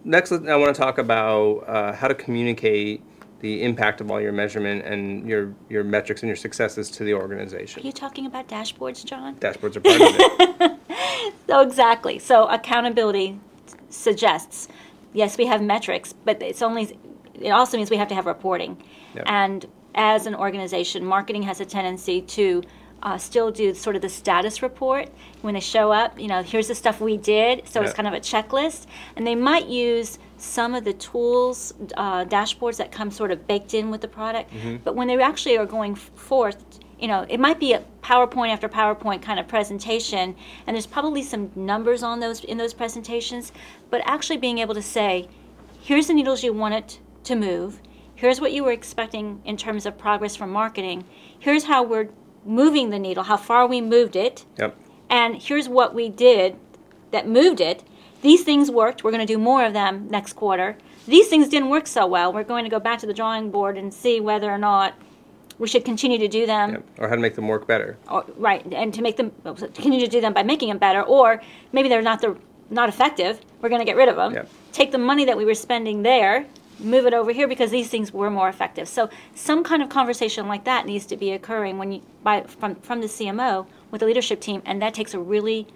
next, I want to talk about how to communicate the impact of all your measurement and your metrics and your successes to the organization. Are you talking about dashboards, John? Dashboards are part of it. So exactly. So accountability suggests, yes, we have metrics, but it also means we have to have reporting. Yep. And as an organization, marketing has a tendency to still do sort of the status report when they show up. Here's the stuff we did. So it's kind of a checklist, and they might use some of the tools, dashboards that come sort of baked in with the product. But when they actually are going forth, it might be a PowerPoint after PowerPoint kind of presentation, and there's probably some numbers on in those presentations. But actually being able to say, here's the needles you want it to move. Here's what you were expecting in terms of progress from marketing. Here's how we're moving the needle, how far we moved it. Yep. And here's what we did that moved it. These things worked. We're going to do more of them next quarter. These things didn't work so well. We're going to go back to the drawing board and see whether or not we should continue to do them. Yep. Or how to make them work better. Right, and to make them continue to do them by making them better, or maybe they're not effective. We're going to get rid of them. Yep. Take the money that we were spending there, move it over here because these things were more effective. So some kind of conversation like that needs to be occurring from the CMO with the leadership team, and that takes a really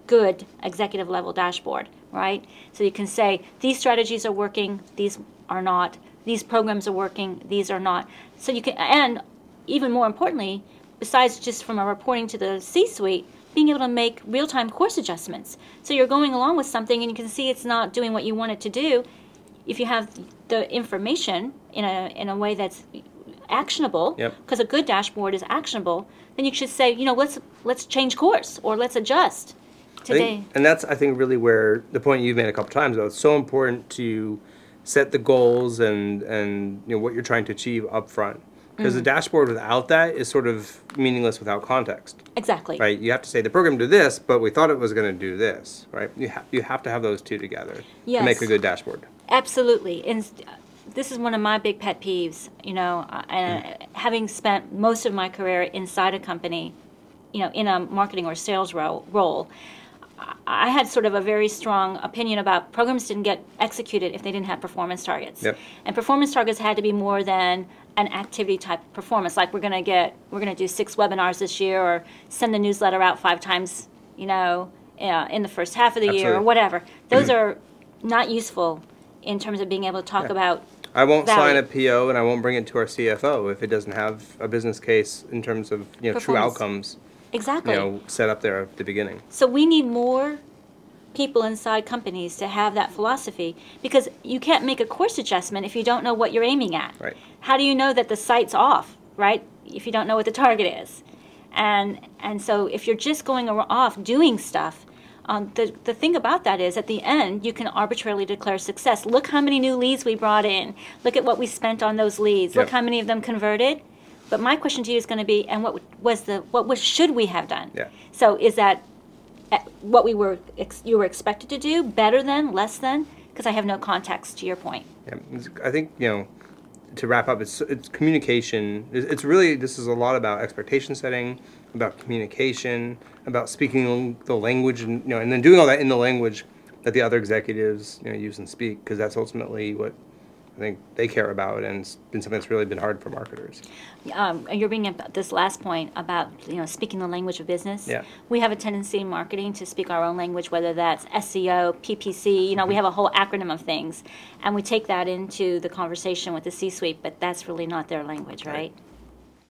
good executive level dashboard, right? So you can say these strategies are working, these are not. These programs are working, these are not. So you can, and even more importantly, besides just from a reporting to the C-suite, being able to make real-time course adjustments. So you're going along with something and you can see it's not doing what you want it to do. If you have the information in a way that's actionable, because a good dashboard is actionable, then you should say, let's change course or let's adjust today. And that's, I think, really where the point you've made a couple times, though, it's so important to set the goals and what you're trying to achieve up front. Because the dashboard without that is sort of meaningless without context. Exactly. Right? You have to say the program did this, but we thought it was going to do this. Right? You have to have those two together to make a good dashboard. Absolutely. And this is one of my big pet peeves. Having spent most of my career inside a company, in a marketing or sales role, I had sort of a very strong opinion about programs didn't get executed if they didn't have performance targets. Yep. And performance targets had to be more than an activity type performance, like we're going to do 6 webinars this year, or send the newsletter out 5 times, in the first half of the year, or whatever. Those are not useful in terms of being able to talk about I won't value. sign a PO and I won't bring it to our CFO if it doesn't have a business case in terms of true outcomes. Exactly. Set up there at the beginning. So we need more people inside companies to have that philosophy, because you can't make a course adjustment if you don't know what you're aiming at. Right. How do you know that the sight's off, right? If you don't know what the target is. And so if you're just going off doing stuff, the thing about that is at the end you can arbitrarily declare success. Look how many new leads we brought in. Look at what we spent on those leads. Look how many of them converted. But my question to you is going to be, and what should we have done? Yeah. So is that what you were expected to do? Better than? Less than? Because I have no context to your point. Yeah, I think to wrap up, it's communication. It's really, this is a lot about expectation setting, about communication, about speaking the language, and and then doing all that in the language that the other executives use and speak, because that's ultimately what I think they care about, and it's been something that's really been hard for marketers. You're bringing up this last point about speaking the language of business. Yeah. We have a tendency in marketing to speak our own language, whether that's SEO, PPC. We have a whole acronym of things, and we take that into the conversation with the C-suite, but that's really not their language, right?